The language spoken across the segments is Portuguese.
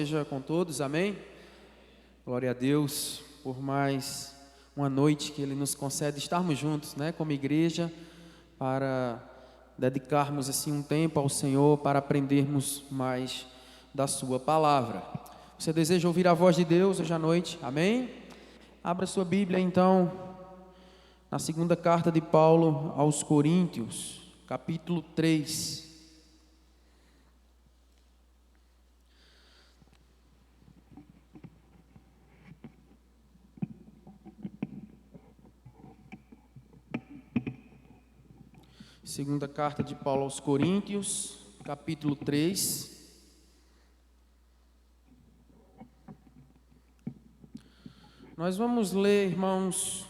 seja com todos, amém? Glória a Deus por mais uma noite que Ele nos concede estarmos juntos, né, como igreja, para dedicarmos assim um tempo ao Senhor, para aprendermos mais da Sua palavra. Você deseja ouvir a voz de Deus hoje à noite, amém? Abra sua Bíblia então, na segunda carta de Paulo aos Coríntios, capítulo 3. Segunda carta de Paulo aos Coríntios, capítulo 3. Nós vamos ler, irmãos,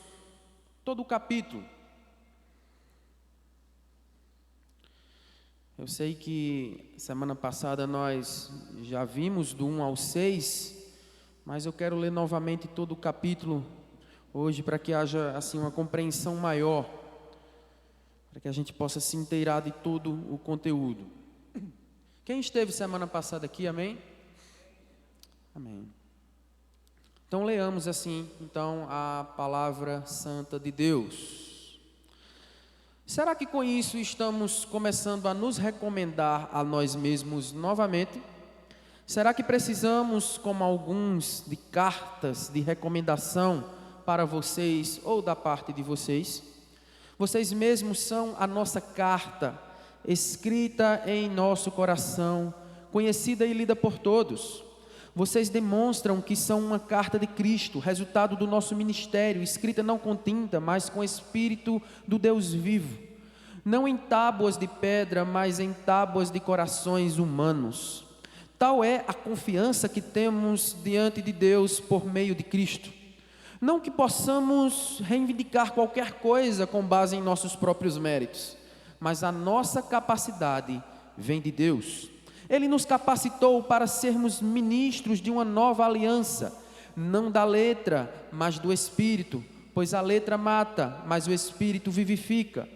todo o capítulo. Eu sei que semana passada nós já vimos do 1 ao 6, mas eu quero ler novamente todo o capítulo hoje para que haja assim uma compreensão maior, para que a gente possa se inteirar de todo o conteúdo. Quem esteve semana passada aqui, amém? Amém. Então leamos assim, então, a palavra santa de Deus. Será que com isso estamos começando a nos recomendar a nós mesmos novamente? Será que precisamos, como alguns, de cartas de recomendação para vocês ou da parte de vocês? Vocês mesmos são a nossa carta, escrita em nosso coração, conhecida e lida por todos. Vocês demonstram que são uma carta de Cristo, resultado do nosso ministério, escrita não com tinta, mas com Espírito do Deus vivo. Não em tábuas de pedra, mas em tábuas de corações humanos. Tal é a confiança que temos diante de Deus por meio de Cristo. Não que possamos reivindicar qualquer coisa com base em nossos próprios méritos, mas a nossa capacidade vem de Deus. Ele nos capacitou para sermos ministros de uma nova aliança, não da letra, mas do Espírito, pois a letra mata, mas o Espírito vivifica.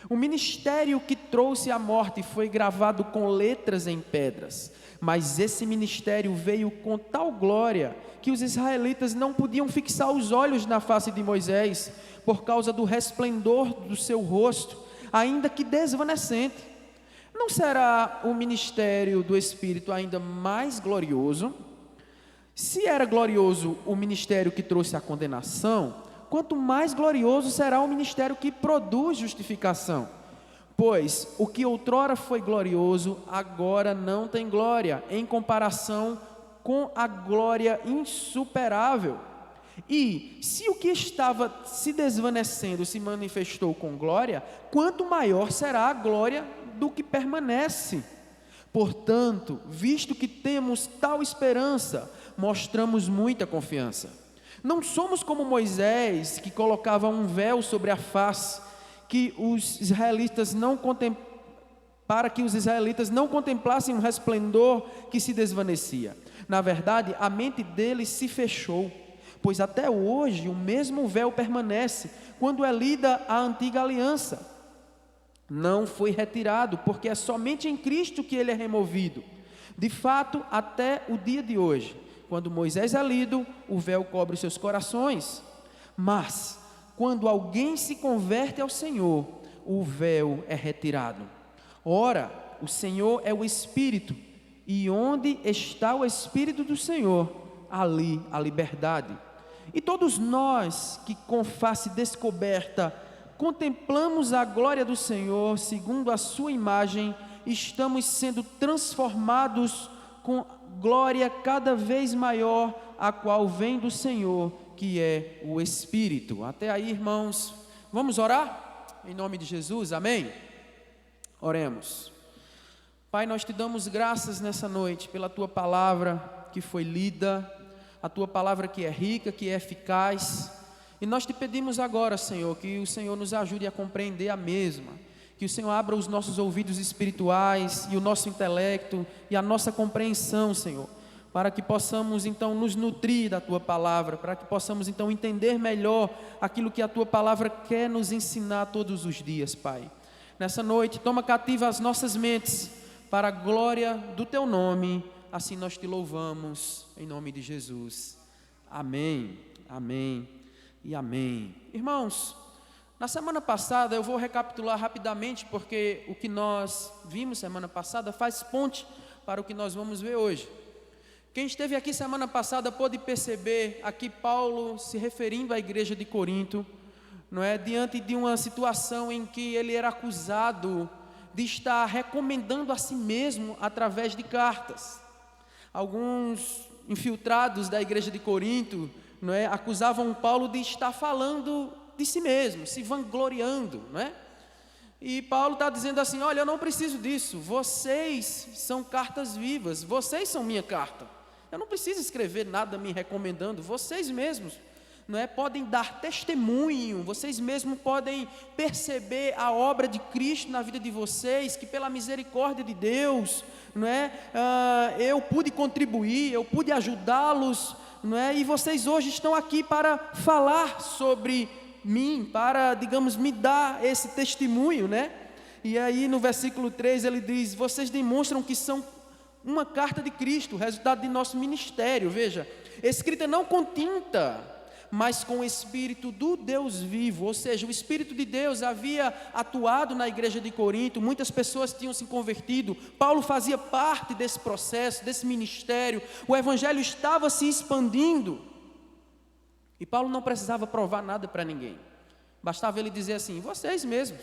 O ministério que trouxe a morte foi gravado com letras em pedras, mas esse ministério veio com tal glória que os israelitas não podiam fixar os olhos na face de Moisés, por causa do resplendor do seu rosto, ainda que desvanecente. Não será o ministério do Espírito ainda mais glorioso? Se era glorioso o ministério que trouxe a condenação, quanto mais glorioso será o ministério que produz justificação. Pois o que outrora foi glorioso, agora não tem glória, em comparação com a glória insuperável. E se o que estava se desvanecendo se manifestou com glória, quanto maior será a glória do que permanece. Portanto, visto que temos tal esperança, mostramos muita confiança. Não somos como Moisés, que colocava um véu sobre a face, para que os israelitas não contemplassem um resplendor que se desvanecia. Na verdade, a mente deles se fechou, pois até hoje o mesmo véu permanece quando é lida a antiga aliança. Não foi retirado, porque é somente em Cristo que ele é removido. De fato, até o dia de hoje, quando Moisés é lido, o véu cobre os seus corações. Mas, quando alguém se converte ao Senhor, o véu é retirado. Ora, o Senhor é o Espírito, e onde está o Espírito do Senhor, ali a liberdade. E todos nós que com face descoberta contemplamos a glória do Senhor, segundo a sua imagem, estamos sendo transformados com glória cada vez maior, a qual vem do Senhor, que é o Espírito. Até aí, irmãos, vamos orar? Em nome de Jesus, amém? Oremos. Pai, nós te damos graças nessa noite pela tua palavra que foi lida, a tua palavra que é rica, que é eficaz. E nós te pedimos agora, Senhor, que o Senhor nos ajude a compreender a mesma, que o Senhor abra os nossos ouvidos espirituais e o nosso intelecto e a nossa compreensão, Senhor, para que possamos então nos nutrir da tua palavra, para que possamos então entender melhor aquilo que a tua palavra quer nos ensinar todos os dias, Pai. Nessa noite, toma cativa as nossas mentes para a glória do teu nome, assim nós te louvamos, em nome de Jesus. Amém, amém e amém. Irmãos, na semana passada, eu vou recapitular rapidamente, porque o que nós vimos semana passada faz ponte para o que nós vamos ver hoje. Quem esteve aqui semana passada pôde perceber aqui Paulo se referindo à igreja de Corinto, não é? Diante de uma situação em que ele era acusado de estar recomendando a si mesmo através de cartas. Alguns infiltrados da igreja de Corinto, não é, acusavam Paulo de estar falando de si mesmo, se vangloriando, não é? E Paulo está dizendo assim: olha, eu não preciso disso, vocês são cartas vivas, vocês são minha carta, eu não preciso escrever nada me recomendando, vocês mesmos, não é, podem dar testemunho, vocês mesmos podem perceber a obra de Cristo na vida de vocês, que pela misericórdia de Deus, não é, eu pude contribuir, eu pude ajudá-los, não é, e vocês hoje estão aqui para falar sobre mim, para, digamos, me dar esse testemunho, né? E aí no versículo 3 ele diz: vocês demonstram que são uma carta de Cristo, resultado de nosso ministério, veja, escrita não com tinta, mas com o Espírito do Deus vivo. Ou seja, o Espírito de Deus havia atuado na igreja de Corinto, muitas pessoas tinham se convertido, Paulo fazia parte desse processo, desse ministério, o Evangelho estava se expandindo, e Paulo não precisava provar nada para ninguém, bastava ele dizer assim: vocês mesmos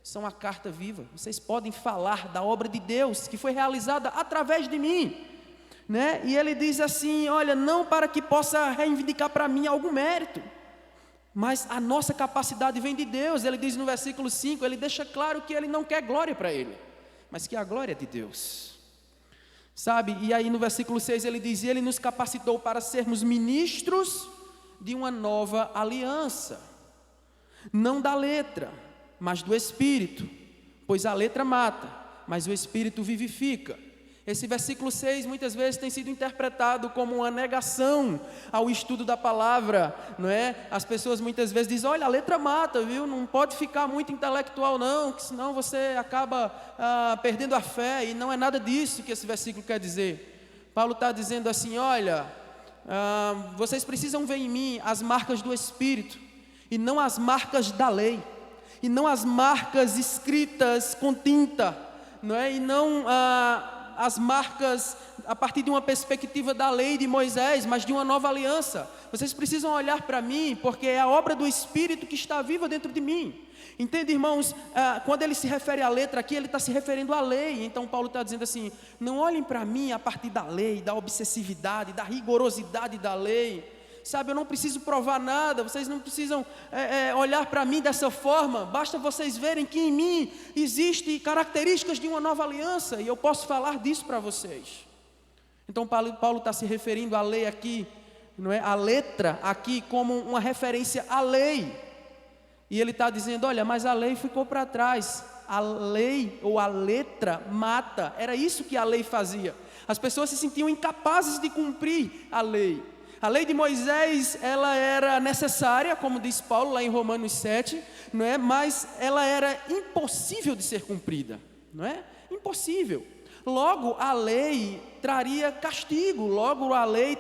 são a carta viva, vocês podem falar da obra de Deus, que foi realizada através de mim, né? E ele diz assim: olha, não para que possa reivindicar para mim algum mérito, mas a nossa capacidade vem de Deus. Ele diz no versículo 5, ele deixa claro que ele não quer glória para ele, mas que a glória é de Deus, sabe? E aí no versículo 6 ele diz: ele nos capacitou para sermos ministros de uma nova aliança, não da letra, mas do Espírito, pois a letra mata, mas o Espírito vivifica. Esse versículo 6 muitas vezes tem sido interpretado como uma negação ao estudo da palavra, não é? As pessoas muitas vezes dizem: olha, a letra mata, viu? Não pode ficar muito intelectual não, que senão você acaba perdendo a fé. E não é nada disso que esse versículo quer dizer. Paulo está dizendo assim: olha, vocês precisam ver em mim as marcas do Espírito, e não as marcas da lei, e não as marcas escritas com tinta, não é? E não as marcas a partir de uma perspectiva da lei de Moisés, mas de uma nova aliança. Vocês precisam olhar para mim, porque é a obra do Espírito que está viva dentro de mim. Entende, irmãos? Quando ele se refere à letra aqui, ele está se referindo à lei. Então Paulo está dizendo assim: não olhem para mim a partir da lei, da obsessividade, da rigorosidade da lei. Sabe, eu não preciso provar nada, vocês não precisam olhar para mim dessa forma, basta vocês verem que em mim existem características de uma nova aliança, e eu posso falar disso para vocês. Então Paulo está se referindo à lei aqui, não é? A letra aqui como uma referência à lei, e ele está dizendo: olha, mas a lei ficou para trás, a lei ou a letra mata, era isso que a lei fazia, as pessoas se sentiam incapazes de cumprir a lei. A lei de Moisés, ela era necessária, como diz Paulo lá em Romanos 7, não é? Mas ela era impossível de ser cumprida, não é? Impossível. Logo, a lei traria castigo, logo a lei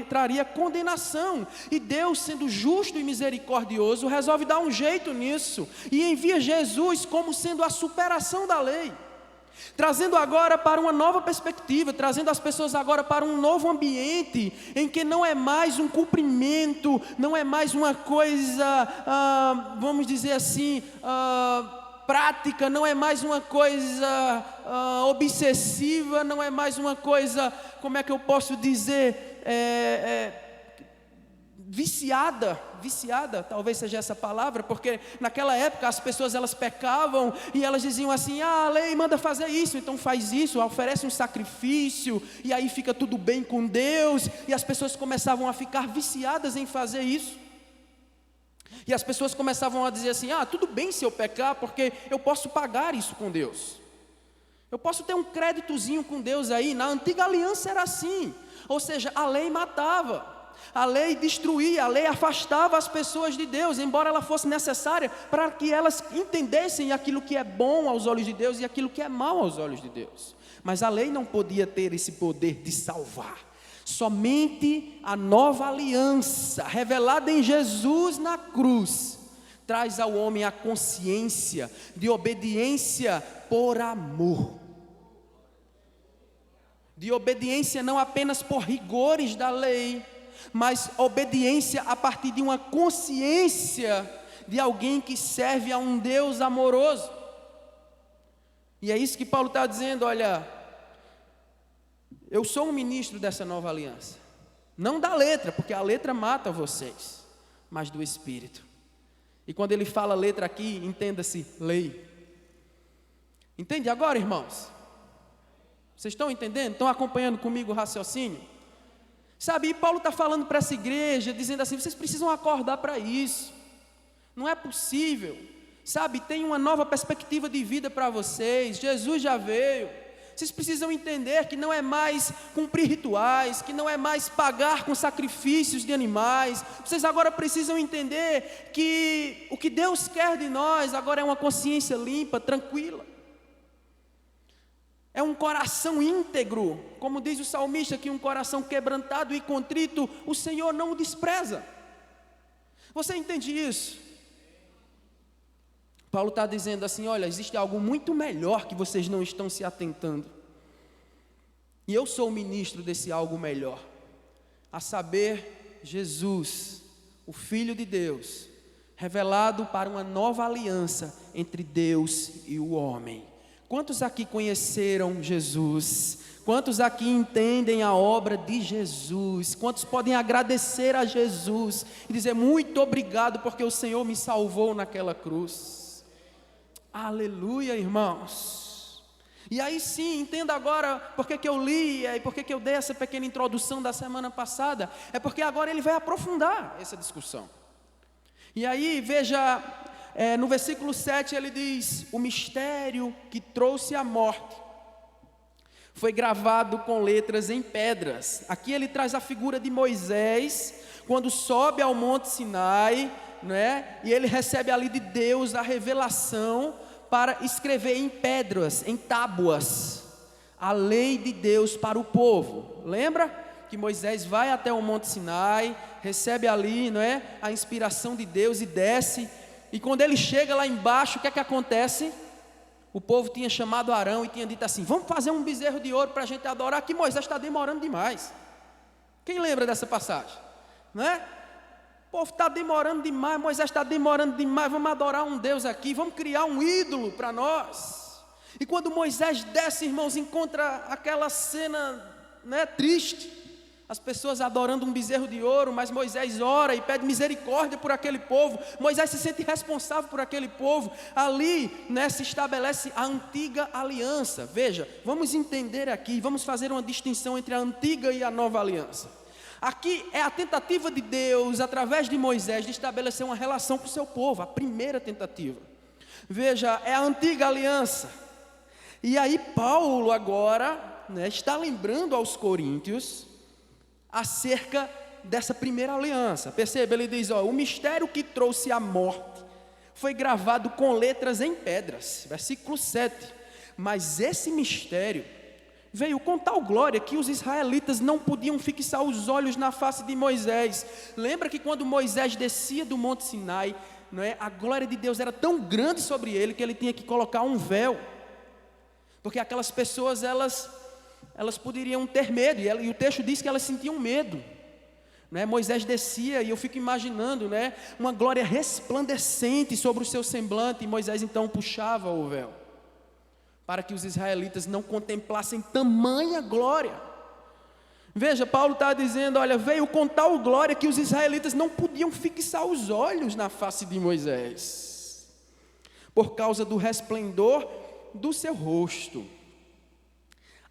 traria condenação. E Deus, sendo justo e misericordioso, resolve dar um jeito nisso e envia Jesus como sendo a superação da lei, trazendo agora para uma nova perspectiva, trazendo as pessoas agora para um novo ambiente, em que não é mais um cumprimento, não é mais uma coisa, vamos dizer assim, prática, não é mais uma coisa obsessiva, não é mais uma coisa, como é que eu posso dizer, viciada, talvez seja essa palavra, porque naquela época as pessoas elas pecavam e elas diziam assim: a lei manda fazer isso, então faz isso, oferece um sacrifício e aí fica tudo bem com Deus, e as pessoas começavam a ficar viciadas em fazer isso, e as pessoas começavam a dizer assim: tudo bem se eu pecar, porque eu posso pagar isso com Deus, eu posso ter um créditozinho com Deus aí. Na antiga aliança era assim, ou seja, a lei matava, a lei destruía, a lei afastava as pessoas de Deus, embora ela fosse necessária para que elas entendessem aquilo que é bom aos olhos de Deus e aquilo que é mal aos olhos de Deus. Mas a lei não podia ter esse poder de salvar. Somente a nova aliança, revelada em Jesus na cruz, traz ao homem a consciência de obediência por amor. De obediência não apenas por rigores da lei, mas obediência a partir de uma consciência de alguém que serve a um Deus amoroso. E é isso que Paulo está dizendo, olha, eu sou um ministro dessa nova aliança, não da letra, porque a letra mata vocês, mas do Espírito. E quando ele fala letra aqui, entenda-se lei. Entende agora, irmãos? Vocês estão entendendo? Estão acompanhando comigo o raciocínio? Sabe, e Paulo está falando para essa igreja, dizendo assim, vocês precisam acordar para isso. Não é possível. Sabe, tem uma nova perspectiva de vida para vocês. Jesus já veio. Vocês precisam entender que não é mais cumprir rituais, que não é mais pagar com sacrifícios de animais. Vocês agora precisam entender que o que Deus quer de nós agora é uma consciência limpa, tranquila. É um coração íntegro, como diz o salmista, que um coração quebrantado e contrito, o Senhor não o despreza. Você entende isso? Paulo está dizendo assim, olha, existe algo muito melhor que vocês não estão se atentando. E eu sou o ministro desse algo melhor, a saber, Jesus, o Filho de Deus, revelado para uma nova aliança entre Deus e o homem. Quantos aqui conheceram Jesus? Quantos aqui entendem a obra de Jesus? Quantos podem agradecer a Jesus e dizer muito obrigado porque o Senhor me salvou naquela cruz? Aleluia, irmãos. E aí sim, entenda agora porque que eu li e porque que eu dei essa pequena introdução da semana passada. É porque agora ele vai aprofundar essa discussão. E aí veja, no versículo 7 ele diz, o mistério que trouxe a morte foi gravado com letras em pedras. Aqui ele traz a figura de Moisés, quando sobe ao monte Sinai, né? E ele recebe ali de Deus a revelação para escrever em pedras, em tábuas, a lei de Deus para o povo. Lembra que Moisés vai até o monte Sinai, recebe ali, não é, a inspiração de Deus e desce, e quando ele chega lá embaixo, o que é que acontece? O povo tinha chamado Arão e tinha dito assim, vamos fazer um bezerro de ouro para a gente adorar, que Moisés está demorando demais. Quem lembra dessa passagem? Não é? O povo está demorando demais, Moisés está demorando demais, vamos adorar um Deus aqui, vamos criar um ídolo para nós. E quando Moisés desce, irmãos, encontra aquela cena, né, triste, as pessoas adorando um bezerro de ouro, mas Moisés ora e pede misericórdia por aquele povo. Moisés se sente responsável por aquele povo. Ali, né, se estabelece a antiga aliança. Veja, vamos entender aqui, vamos fazer uma distinção entre a antiga e a nova aliança. Aqui é a tentativa de Deus, através de Moisés, de estabelecer uma relação com o seu povo, a primeira tentativa. Veja, é a antiga aliança. E aí Paulo agora, né, está lembrando aos coríntios acerca dessa primeira aliança. Perceba, ele diz, ó, o mistério que trouxe a morte foi gravado com letras em pedras, versículo 7, mas esse mistério veio com tal glória que os israelitas não podiam fixar os olhos na face de Moisés. Lembra que quando Moisés descia do monte Sinai, não é, a glória de Deus era tão grande sobre ele que ele tinha que colocar um véu, porque aquelas pessoas elas poderiam ter medo, e o texto diz que elas sentiam medo, né? Moisés descia, e eu fico imaginando, né, uma glória resplandecente sobre o seu semblante, e Moisés então puxava o véu, para que os israelitas não contemplassem tamanha glória. Veja, Paulo está dizendo, olha, veio com tal glória que os israelitas não podiam fixar os olhos na face de Moisés, por causa do resplendor do seu rosto,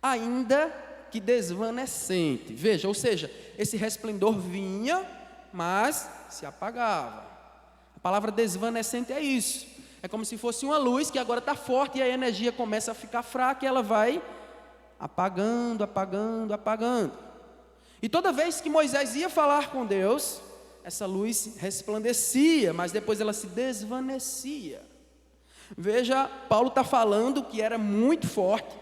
ainda que desvanecente. Veja, ou seja, esse resplendor vinha, mas se apagava. A palavra desvanecente é isso. É como se fosse uma luz que agora está forte e a energia começa a ficar fraca e ela vai apagando, apagando, apagando. E toda vez que Moisés ia falar com Deus, essa luz resplandecia, mas depois ela se desvanecia. Veja, Paulo está falando que era muito forte,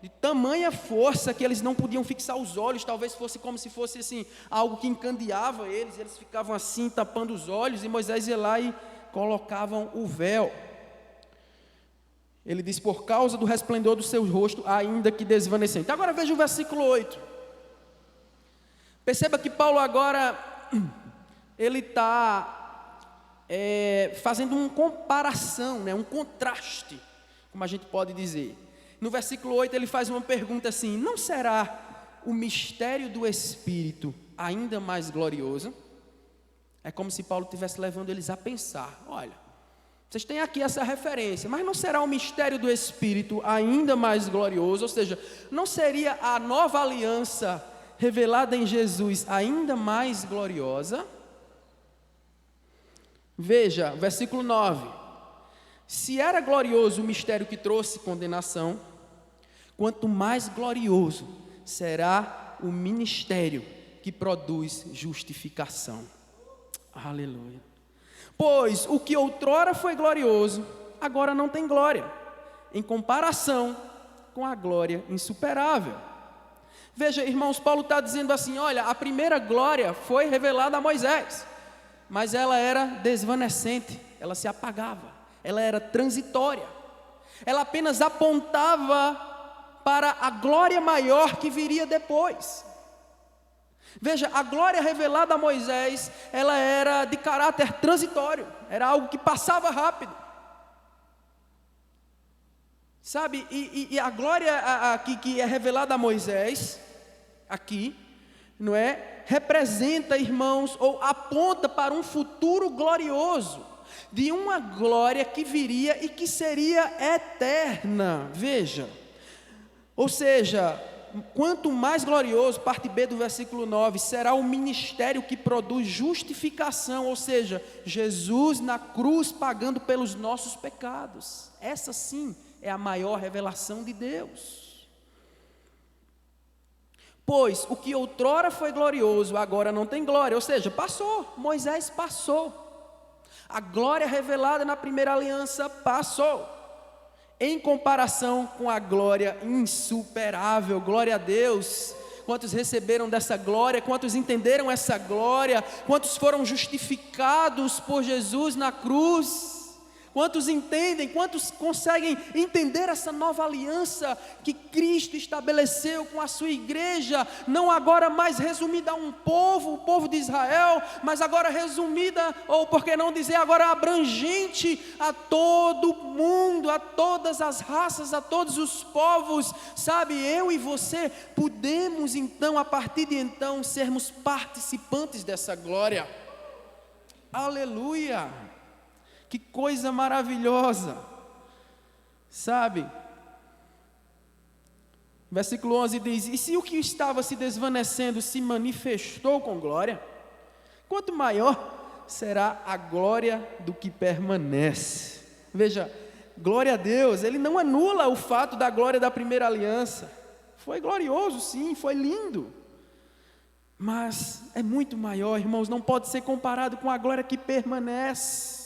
de tamanha força que eles não podiam fixar os olhos, talvez fosse como se fosse assim, algo que encandeava eles ficavam assim, tapando os olhos, e Moisés ia lá e colocavam o véu. Ele diz, por causa do resplendor do seu rosto, ainda que desvanecente. Agora veja o versículo 8. Perceba que Paulo agora, ele está fazendo uma comparação, né, um contraste, como a gente pode dizer. No versículo 8 ele faz uma pergunta assim, não será o mistério do Espírito ainda mais glorioso? É como se Paulo estivesse levando eles a pensar, olha, vocês têm aqui essa referência, mas não será o mistério do Espírito ainda mais glorioso? Ou seja, não seria a nova aliança revelada em Jesus ainda mais gloriosa? Veja, versículo 9. Se era glorioso o mistério que trouxe condenação, quanto mais glorioso será o ministério que produz justificação. Aleluia. Pois o que outrora foi glorioso, agora não tem glória, em comparação com a glória insuperável. Veja, irmãos, Paulo está dizendo assim, olha, a primeira glória foi revelada a Moisés, mas ela era desvanecente, ela se apagava, ela era transitória, ela apenas apontava para a glória maior que viria depois. Veja, a glória revelada a Moisés, ela era de caráter transitório, era algo que passava rápido. Sabe, e a glória que é revelada a Moisés, aqui, não é? Representa, irmãos, ou aponta para um futuro glorioso, de uma glória que viria e que seria eterna. Veja, ou seja, quanto mais glorioso, parte B do versículo 9, será o ministério que produz justificação, ou seja, Jesus na cruz pagando pelos nossos pecados. Essa sim é a maior revelação de Deus. Pois o que outrora foi glorioso, agora não tem glória, ou seja, passou, Moisés passou. A glória revelada na primeira aliança passou, em comparação com a glória insuperável. Glória a Deus. Quantos receberam dessa glória? Quantos entenderam essa glória? Quantos foram justificados por Jesus na cruz? Quantos entendem? Quantos conseguem entender essa nova aliança que Cristo estabeleceu com a sua igreja? Não agora mais resumida a um povo, o povo de Israel, mas agora resumida, ou por que não dizer agora abrangente a todo mundo, a todas as raças, a todos os povos. Sabe, eu e você podemos então, a partir de então, sermos participantes dessa glória. Aleluia! Que coisa maravilhosa, sabe? Versículo 11 diz, e se o que estava se desvanecendo se manifestou com glória, quanto maior será a glória do que permanece. Veja, glória a Deus, Ele não anula o fato da glória da primeira aliança. Foi glorioso sim, foi lindo, mas é muito maior, irmãos, não pode ser comparado com a glória que permanece.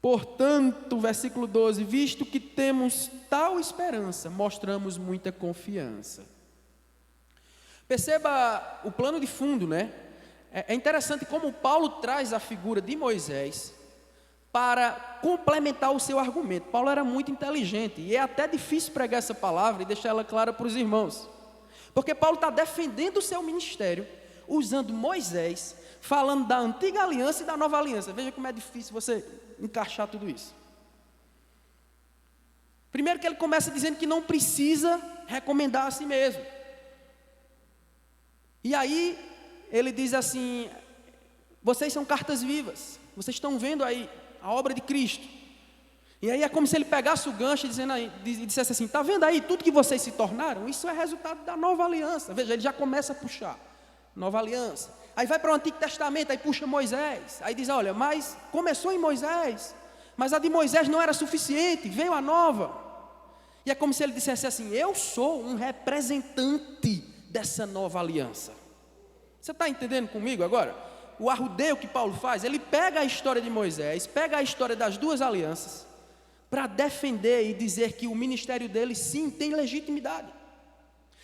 Portanto, versículo 12, visto que temos tal esperança, mostramos muita confiança. Perceba o plano de fundo, né? É interessante como Paulo traz a figura de Moisés para complementar o seu argumento. Paulo era muito inteligente, e é até difícil pregar essa palavra e deixar ela clara para os irmãos, porque Paulo está defendendo o seu ministério, usando Moisés, falando da antiga aliança e da nova aliança. Veja como é difícil você encaixar tudo isso. Primeiro que ele começa dizendo que não precisa recomendar a si mesmo. E aí ele diz assim, vocês são cartas vivas, vocês estão vendo aí a obra de Cristo. E aí é como se ele pegasse o gancho e dissesse assim, está vendo aí tudo que vocês se tornaram? Isso é resultado da nova aliança. Veja, ele já começa a puxar, nova aliança. Aí vai para o Antigo Testamento, aí puxa Moisés, aí diz, olha, mas começou em Moisés, mas a de Moisés não era suficiente, veio a nova. E é como se ele dissesse assim, eu sou um representante dessa nova aliança. Você está entendendo comigo agora? O arrudeio que Paulo faz, ele pega a história de Moisés, pega a história das duas alianças, para defender e dizer que o ministério dele sim tem legitimidade,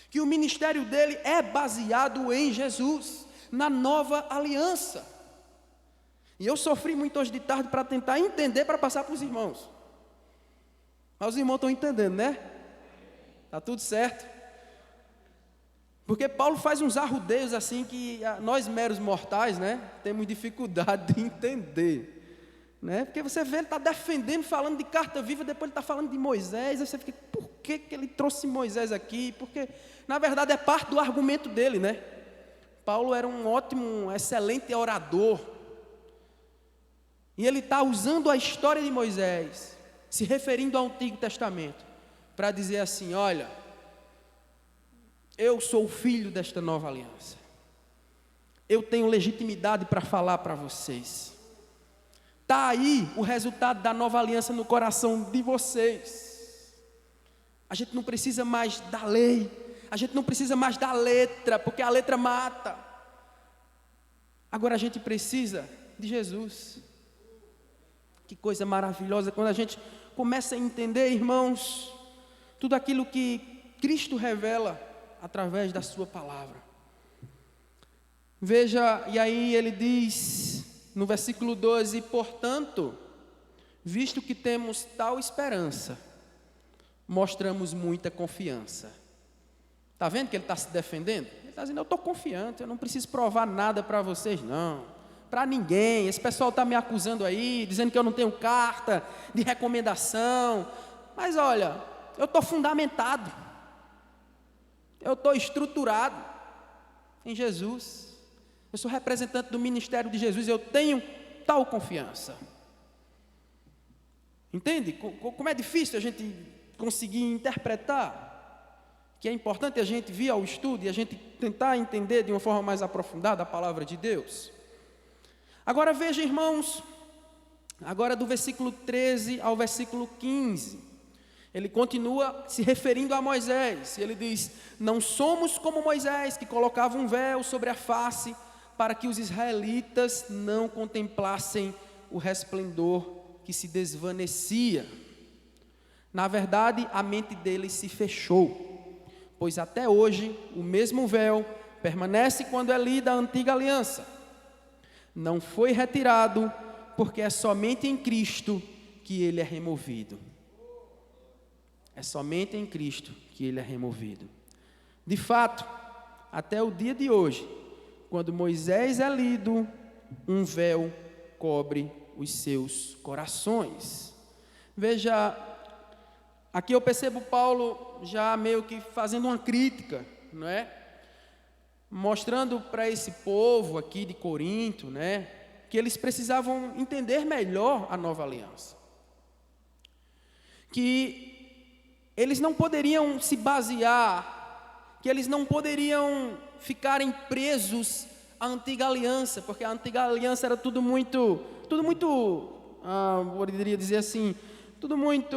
que o ministério dele é baseado em Jesus, na nova aliança. E eu sofri muito hoje de tarde para tentar entender, para passar para os irmãos. Mas os irmãos estão entendendo, né? Está tudo certo. Porque Paulo faz uns arrudeios assim que nós meros mortais, né, temos dificuldade de entender. Né? Porque você vê, ele está defendendo, falando de carta viva, depois ele está falando de Moisés, aí você fica, por que ele trouxe Moisés aqui? Porque, na verdade, é parte do argumento dele, né? Paulo era um ótimo, excelente orador, e ele está usando a história de Moisés, se referindo ao Antigo Testamento, para dizer assim, olha, eu sou o filho desta nova aliança, eu tenho legitimidade para falar para vocês. Está aí o resultado da nova aliança no coração de vocês. A gente não precisa mais da lei, a gente não precisa mais da letra, porque a letra mata. Agora a gente precisa de Jesus. Que coisa maravilhosa quando a gente começa a entender, irmãos, tudo aquilo que Cristo revela através da sua palavra. Veja, e aí ele diz no versículo 12, portanto, visto que temos tal esperança, mostramos muita confiança. Está vendo que ele está se defendendo? Ele está dizendo, eu estou confiante, eu não preciso provar nada para vocês não, para ninguém. Esse pessoal está me acusando aí, dizendo que eu não tenho carta de recomendação, mas olha, eu estou fundamentado, eu estou estruturado em Jesus. Eu sou representante do ministério de Jesus, eu tenho tal confiança. Entende? Como é difícil a gente conseguir interpretar, que é importante a gente vir ao estudo e a gente tentar entender de uma forma mais aprofundada a palavra de Deus. Agora veja, irmãos, agora do versículo 13 ao versículo 15, ele continua se referindo a Moisés, ele diz, não somos como Moisés, que colocava um véu sobre a face, para que os israelitas não contemplassem o resplendor que se desvanecia. Na verdade, a mente deles se fechou, pois até hoje o mesmo véu permanece quando é lida a antiga aliança. Não foi retirado, porque é somente em Cristo que ele é removido. É somente em Cristo que ele é removido. De fato, até o dia de hoje, quando Moisés é lido, um véu cobre os seus corações. Veja, aqui eu percebo Paulo já meio que fazendo uma crítica, não é? Mostrando para esse povo aqui de Corinto, né, que eles precisavam entender melhor a nova aliança. Que eles não poderiam se basear, que eles não poderiam ficarem presos à antiga aliança, porque a antiga aliança era tudo muito, eu poderia dizer assim, tudo muito,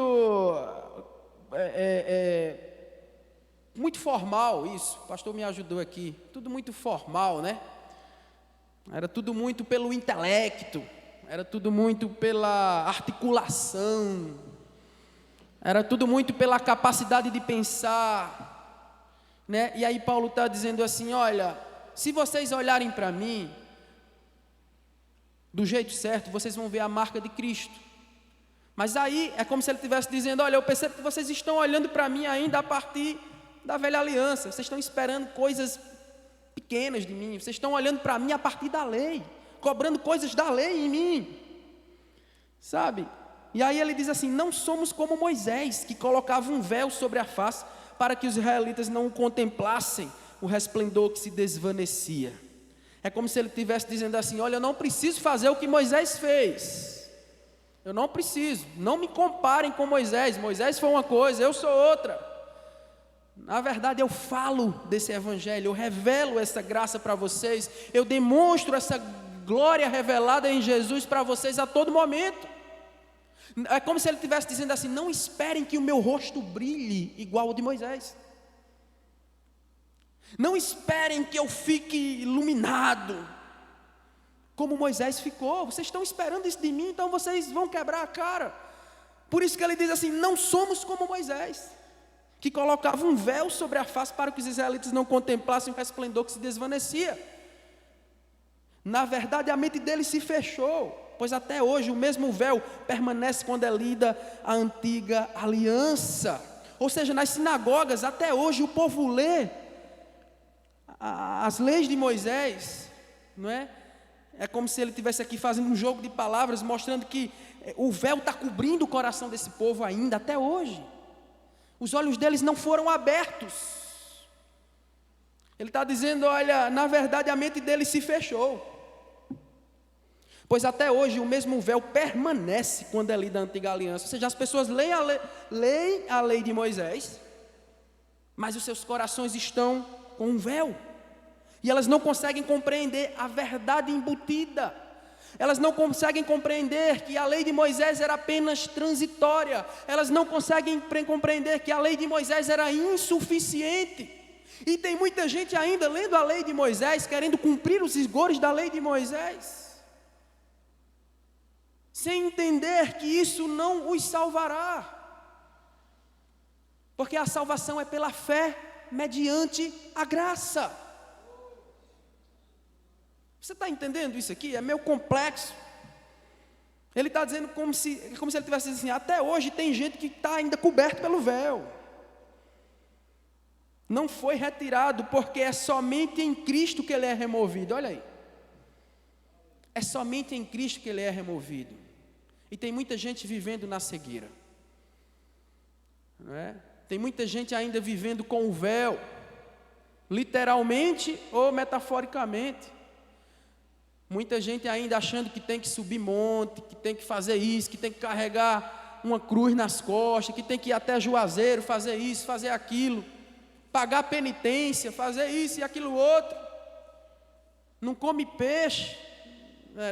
muito formal isso, o pastor me ajudou aqui, tudo muito formal, né? Era tudo muito pelo intelecto, era tudo muito pela articulação, era tudo muito pela capacidade de pensar, né? E aí Paulo está dizendo assim, olha, se vocês olharem para mim, do jeito certo, vocês vão ver a marca de Cristo. Mas aí é como se ele estivesse dizendo, olha, eu percebo que vocês estão olhando para mim ainda a partir da velha aliança, vocês estão esperando coisas pequenas de mim, vocês estão olhando para mim a partir da lei, cobrando coisas da lei em mim, sabe? E aí ele diz assim, não somos como Moisés, que colocava um véu sobre a face, para que os israelitas não contemplassem o resplendor que se desvanecia. É como se ele estivesse dizendo assim, olha, eu não preciso fazer o que Moisés fez, eu não preciso, não me comparem com Moisés, Moisés foi uma coisa, eu sou outra. Na verdade eu falo desse evangelho, eu revelo essa graça para vocês, eu demonstro essa glória revelada em Jesus para vocês a todo momento. É como se ele estivesse dizendo assim, não esperem que o meu rosto brilhe igual ao de Moisés. Não esperem que eu fique iluminado como Moisés ficou. Vocês estão esperando isso de mim, então vocês vão quebrar a cara. Por isso que ele diz assim: não somos como Moisés, que colocava um véu sobre a face para que os israelitas não contemplassem o resplendor que se desvanecia. Na verdade, a mente dele se fechou, pois até hoje o mesmo véu permanece quando é lida a antiga aliança. Ou seja, nas sinagogas, até hoje o povo lê as leis de Moisés, não é? É como se ele estivesse aqui fazendo um jogo de palavras, mostrando que o véu está cobrindo o coração desse povo ainda, até hoje. Os olhos deles não foram abertos. Ele está dizendo: olha, na verdade a mente deles se fechou. Pois até hoje o mesmo véu permanece quando é lida a antiga aliança. Ou seja, as pessoas leem a lei de Moisés, mas os seus corações estão com um véu. E elas não conseguem compreender a verdade embutida. Elas não conseguem compreender que a lei de Moisés era apenas transitória. Elas não conseguem compreender que a lei de Moisés era insuficiente. E tem muita gente ainda lendo a lei de Moisés, querendo cumprir os rigores da lei de Moisés, sem entender que isso não os salvará. Porque a salvação é pela fé, mediante a graça. Você está entendendo isso aqui? É meio complexo. Ele está dizendo como se ele estivesse dizendo assim: até hoje tem gente que está ainda coberto pelo véu. Não foi retirado, porque é somente em Cristo que ele é removido. Olha aí. É somente em Cristo que ele é removido. E tem muita gente vivendo na cegueira. Não é? Tem muita gente ainda vivendo com o véu, literalmente ou metaforicamente. Muita gente ainda achando que tem que subir monte, que tem que fazer isso, que tem que carregar uma cruz nas costas, que tem que ir até Juazeiro, fazer isso, fazer aquilo, pagar penitência, fazer isso e aquilo outro. Não come peixe,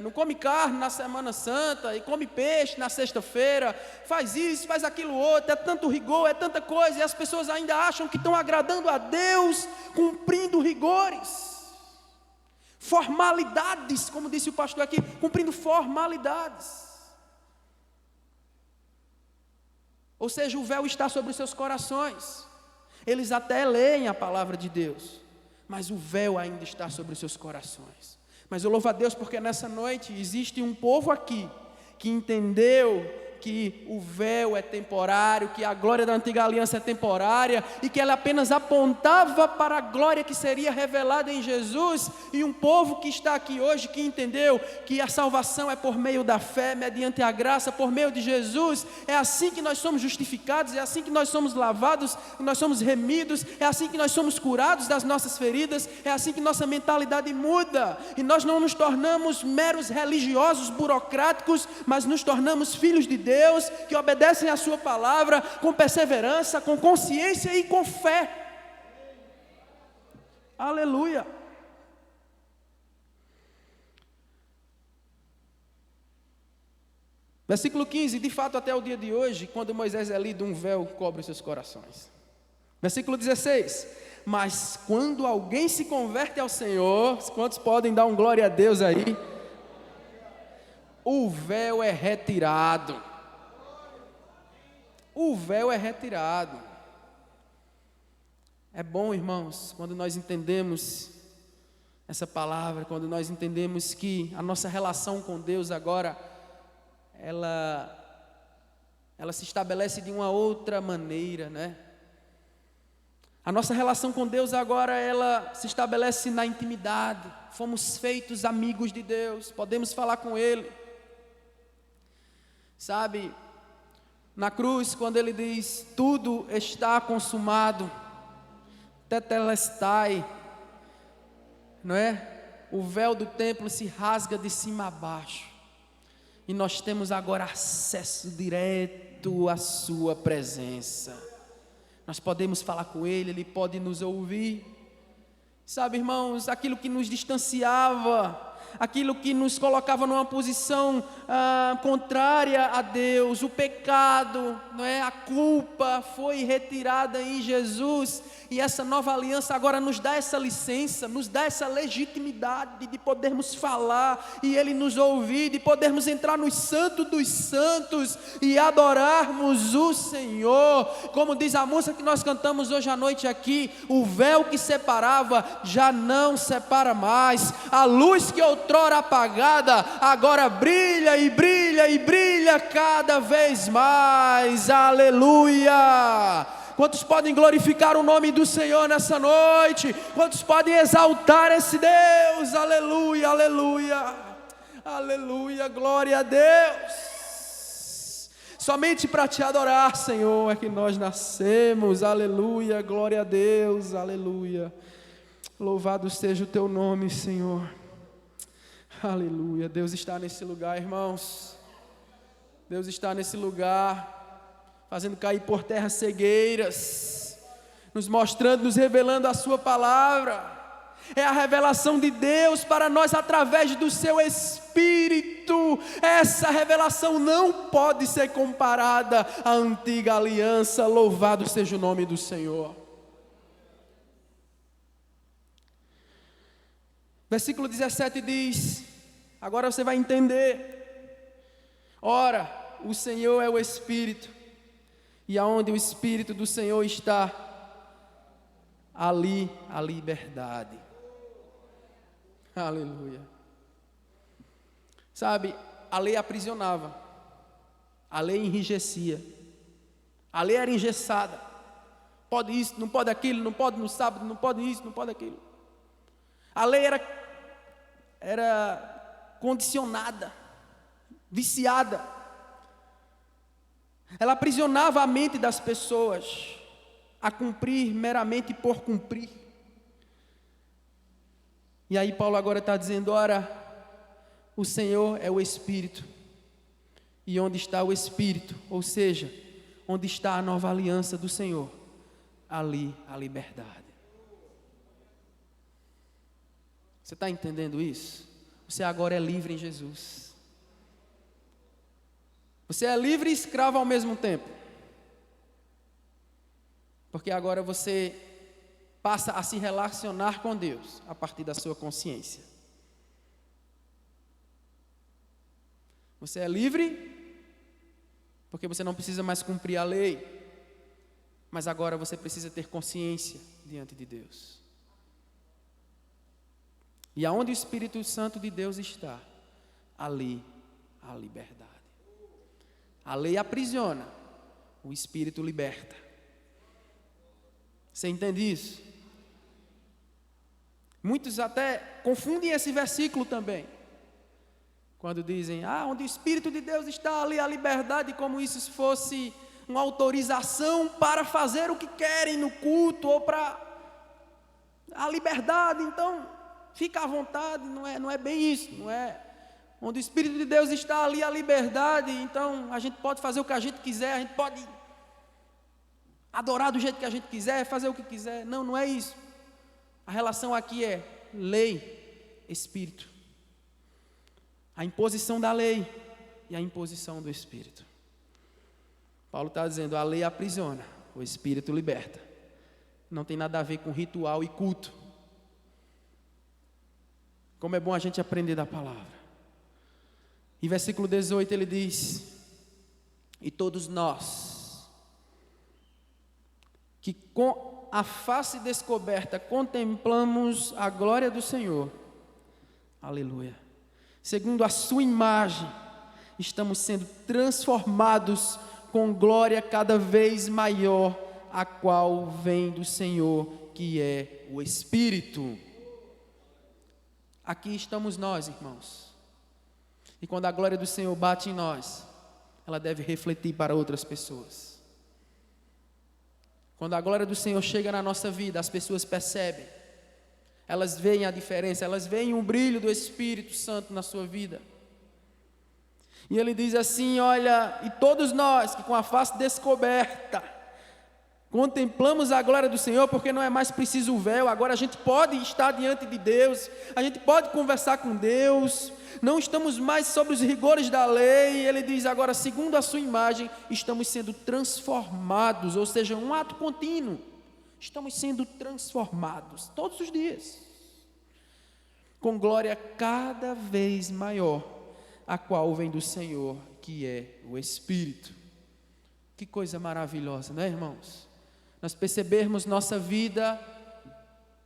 não come carne na Semana Santa e come peixe na sexta-feira, faz isso, faz aquilo outro, é tanto rigor, é tanta coisa, e as pessoas ainda acham que estão agradando a Deus, cumprindo rigores. Formalidades, como disse o pastor aqui, cumprindo formalidades. Ou seja, o véu está sobre os seus corações. Eles até leem a palavra de Deus, mas o véu ainda está sobre os seus corações. Mas eu louvo a Deus porque nessa noite existe um povo aqui que entendeu que o véu é temporário, que a glória da antiga aliança é temporária e que ela apenas apontava para a glória que seria revelada em Jesus. E um povo que está aqui hoje que entendeu que a salvação é por meio da fé, mediante a graça, por meio de Jesus. É assim que nós somos justificados, é assim que nós somos lavados, nós somos remidos, é assim que nós somos curados das nossas feridas, é assim que nossa mentalidade muda e nós não nos tornamos meros religiosos burocráticos, mas nos tornamos filhos de Deus, que obedecem a sua palavra com perseverança, com consciência e com fé. Aleluia. Versículo 15, de fato até o dia de hoje, quando Moisés é lido, um véu cobre os seus corações. Versículo 16, mas quando alguém se converte ao Senhor, quantos podem dar um glória a Deus aí? O véu é retirado. O véu é retirado. É bom, irmãos, quando nós entendemos essa palavra, quando nós entendemos que a nossa relação com Deus agora, ela se estabelece de uma outra maneira, né? A nossa relação com Deus agora, ela se estabelece na intimidade. Fomos feitos amigos de Deus, podemos falar com Ele. Sabe, na cruz, quando Ele diz, tudo está consumado, tetelestai, não é? O véu do templo se rasga de cima a baixo, e nós temos agora acesso direto à sua presença. Nós podemos falar com Ele, Ele pode nos ouvir. Sabe, irmãos, aquilo que nos distanciava, aquilo que nos colocava numa posição contrária a Deus, o pecado, não é? A culpa foi retirada em Jesus, e essa nova aliança agora nos dá essa licença, nos dá essa legitimidade de podermos falar e Ele nos ouvir, de podermos entrar no Santo dos Santos e adorarmos o Senhor. Como diz a música que nós cantamos hoje à noite aqui, o véu que separava já não separa mais, a luz que outrora apagada agora brilha e brilha e brilha cada vez mais. Aleluia! Quantos podem glorificar o nome do Senhor nessa noite? Quantos podem exaltar esse Deus? Aleluia, aleluia, aleluia, glória a Deus. Somente para te adorar, Senhor, é que nós nascemos. Aleluia, glória a Deus, aleluia. Louvado seja o teu nome, Senhor. Aleluia. Deus está nesse lugar, irmãos. Deus está nesse lugar, fazendo cair por terra cegueiras, nos mostrando, nos revelando a sua palavra. É a revelação de Deus para nós através do seu Espírito. Essa revelação não pode ser comparada à antiga aliança. Louvado seja o nome do Senhor. Versículo 17 diz, agora você vai entender. Ora, o Senhor é o Espírito, e aonde o Espírito do Senhor está, ali a liberdade. Aleluia. Sabe, a lei aprisionava, a lei enrijecia, a lei era engessada. Pode isso, não pode aquilo, não pode no sábado, não pode isso, não pode aquilo. A lei era condicionada, viciada. Ela aprisionava a mente das pessoas a cumprir meramente por cumprir. E aí Paulo agora está dizendo, ora, o Senhor é o Espírito, e onde está o Espírito, ou seja, onde está a nova aliança do Senhor, ali a liberdade. Você está entendendo isso? Você agora é livre em Jesus. Você é livre e escravo ao mesmo tempo. Porque agora você passa a se relacionar com Deus a partir da sua consciência. Você é livre porque você não precisa mais cumprir a lei, mas agora você precisa ter consciência diante de Deus. E aonde o Espírito Santo de Deus está, ali a liberdade. A lei aprisiona, o Espírito liberta. Você entende isso? Muitos até confundem esse versículo também, quando dizem, onde o Espírito de Deus está, ali a liberdade, como isso fosse uma autorização para fazer o que querem no culto, ou para a liberdade, então fica à vontade. Não é bem isso, não é? Onde o Espírito de Deus está, ali a liberdade, então a gente pode fazer o que a gente quiser, a gente pode adorar do jeito que a gente quiser, fazer o que quiser. Não é isso. A relação aqui é lei, Espírito. A imposição da lei e a imposição do Espírito. Paulo está dizendo, a lei aprisiona, o Espírito liberta. Não tem nada a ver com ritual e culto. Como é bom a gente aprender da palavra. Em versículo 18 ele diz, e todos nós, que com a face descoberta contemplamos a glória do Senhor, aleluia, segundo a sua imagem, estamos sendo transformados com glória cada vez maior, a qual vem do Senhor, que é o Espírito. Aqui estamos nós, irmãos. E quando a glória do Senhor bate em nós, ela deve refletir para outras pessoas. Quando a glória do Senhor chega na nossa vida, as pessoas percebem. Elas veem a diferença, elas veem o brilho do Espírito Santo na sua vida. E ele diz assim, olha, e todos nós que com a face descoberta, Contemplamos a glória do Senhor porque não é mais preciso o véu. Agora a gente pode estar diante de Deus, a gente pode conversar com Deus. Não estamos mais sob os rigores da lei. Ele diz agora, segundo a sua imagem, estamos sendo transformados, ou seja, um ato contínuo. Estamos sendo transformados todos os dias, com glória cada vez maior, a qual vem do Senhor, que é o Espírito. Que coisa maravilhosa, não é, irmãos? Nós percebermos nossa vida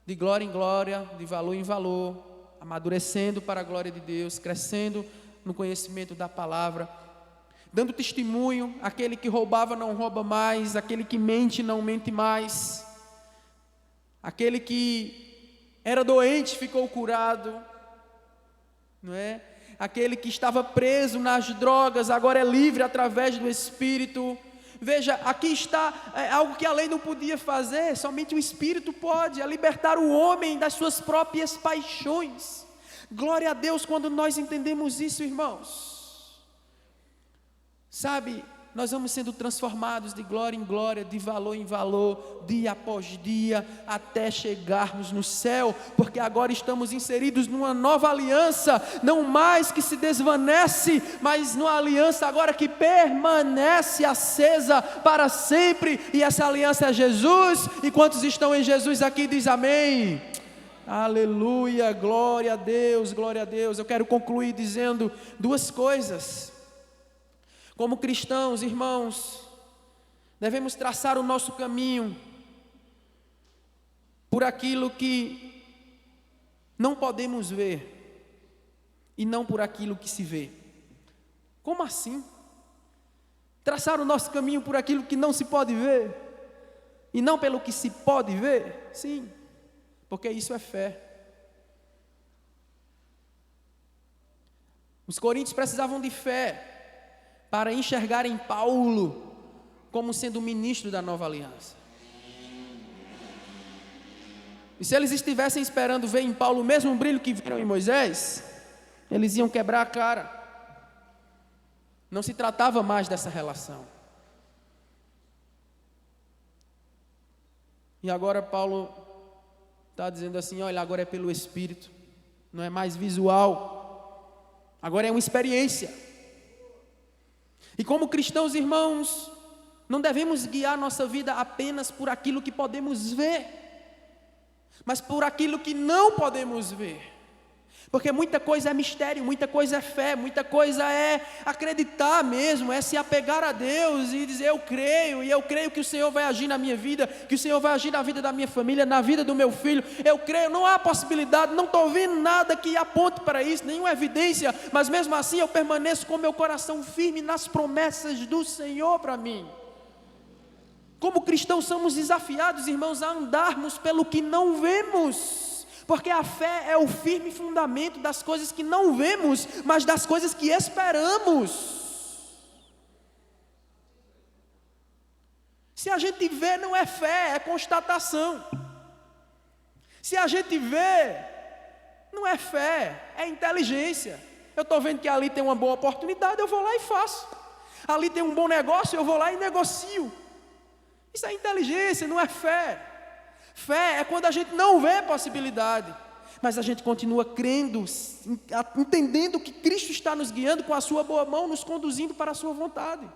de glória em glória, de valor em valor, amadurecendo para a glória de Deus, crescendo no conhecimento da palavra, dando testemunho, aquele que roubava não rouba mais, aquele que mente não mente mais, aquele que era doente ficou curado, não é? Aquele que estava preso nas drogas agora é livre através do Espírito. Veja, aqui está algo que a lei não podia fazer, somente o Espírito pode, libertar o homem das suas próprias paixões. Glória a Deus quando nós entendemos isso, irmãos. Sabe, nós vamos sendo transformados de glória em glória, de valor em valor, dia após dia, até chegarmos no céu, porque agora estamos inseridos numa nova aliança, não mais que se desvanece, mas numa aliança agora que permanece acesa para sempre, e essa aliança é Jesus. E quantos estão em Jesus aqui, diz amém. Aleluia, glória a Deus, glória a Deus. Eu quero concluir dizendo duas coisas. Como cristãos, irmãos, devemos traçar o nosso caminho por aquilo que não podemos ver e não por aquilo que se vê. Como assim? Traçar o nosso caminho por aquilo que não se pode ver e não pelo que se pode ver? Sim, porque isso é fé. Os coríntios precisavam de fé para enxergarem Paulo como sendo ministro da nova aliança. E se eles estivessem esperando ver em Paulo o mesmo brilho que viram em Moisés, eles iam quebrar a cara. Não se tratava mais dessa relação. E agora Paulo está dizendo assim, olha, agora é pelo Espírito, não é mais visual, agora é uma experiência. E como cristãos, irmãos, não devemos guiar nossa vida apenas por aquilo que podemos ver, mas por aquilo que não podemos ver. Porque muita coisa é mistério, muita coisa é fé, muita coisa é acreditar mesmo, é se apegar a Deus e dizer eu creio, e eu creio que o Senhor vai agir na minha vida, que o Senhor vai agir na vida da minha família, na vida do meu filho. Eu creio, não há possibilidade, não estou vendo nada que aponte para isso, nenhuma evidência, mas mesmo assim eu permaneço com meu coração firme nas promessas do Senhor para mim. Como cristãos somos desafiados, irmãos, a andarmos pelo que não vemos. Porque a fé é o firme fundamento das coisas que não vemos, mas das coisas que esperamos. Se a gente vê, não é fé, é constatação. Se a gente vê, não é fé, é inteligência. Eu estou vendo que ali tem uma boa oportunidade, eu vou lá e faço. Ali tem um bom negócio, eu vou lá e negocio. Isso é inteligência, não é fé. Fé é quando a gente não vê possibilidade, mas a gente continua crendo, entendendo que Cristo está nos guiando com a sua boa mão, nos conduzindo para a sua vontade.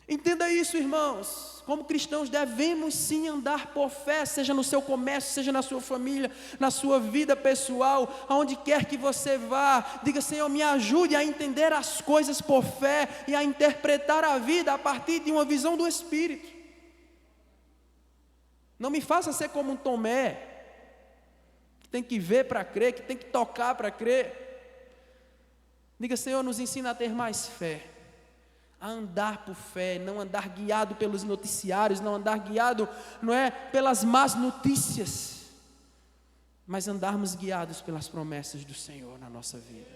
Entenda isso, irmãos. Como cristãos devemos sim andar por fé, seja no seu comércio, seja na sua família, na sua vida pessoal, aonde quer que você vá. Diga, Senhor, me ajude a entender as coisas por fé e a interpretar a vida a partir de uma visão do Espírito. Não me faça ser como um Tomé, que tem que ver para crer, que tem que tocar para crer. Diga, Senhor, nos ensina a ter mais fé, a andar por fé, não andar guiado pelos noticiários, não andar guiado, não é, pelas más notícias, mas andarmos guiados pelas promessas do Senhor na nossa vida.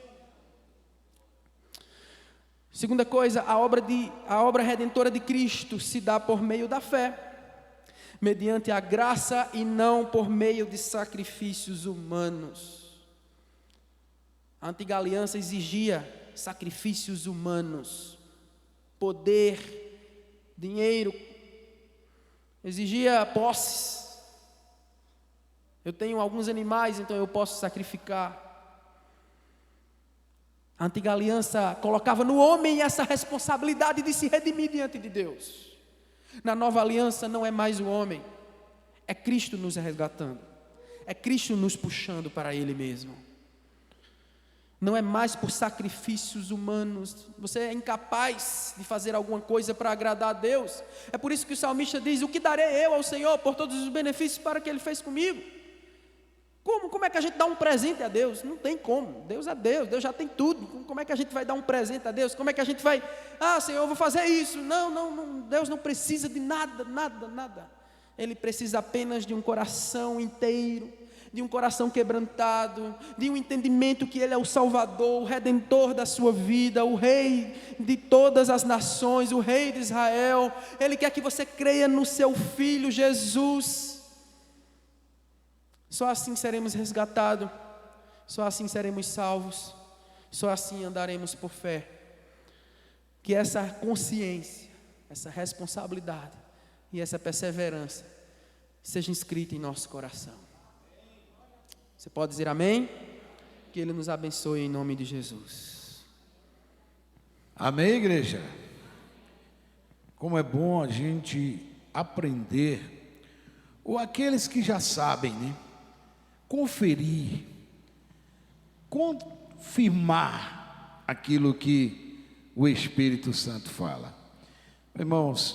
Segunda coisa, a obra redentora de Cristo se dá por meio da fé, mediante a graça e não por meio de sacrifícios humanos. A antiga aliança exigia sacrifícios humanos, poder, dinheiro, exigia posses. Eu tenho alguns animais, então eu posso sacrificar. A antiga aliança colocava no homem essa responsabilidade de se redimir diante de Deus. Na nova aliança não é mais o homem, é Cristo nos resgatando, é Cristo nos puxando para Ele mesmo. Não é mais por sacrifícios humanos. Você é incapaz de fazer alguma coisa para agradar a Deus. É por isso que o salmista diz: o que darei eu ao Senhor por todos os benefícios para que Ele fez comigo? Como é que a gente dá um presente a Deus? Não tem como. Deus é Deus, Deus já tem tudo. Como é que a gente vai dar um presente a Deus? Como é que a gente vai, Senhor, eu vou fazer isso? Não, Deus não precisa de nada. Ele precisa apenas de um coração inteiro, de um coração quebrantado, de um entendimento que Ele é o Salvador, o Redentor da sua vida, o Rei de todas as nações, o Rei de Israel. Ele quer que você creia no seu Filho Jesus. Só assim seremos resgatados, só assim seremos salvos, só assim andaremos por fé. Que essa consciência, essa responsabilidade e essa perseverança seja inscrita em nosso coração. Você pode dizer amém? Que Ele nos abençoe em nome de Jesus. Amém, igreja? Como é bom a gente aprender, ou aqueles que já sabem, né? Conferir, confirmar aquilo que o Espírito Santo fala. Irmãos,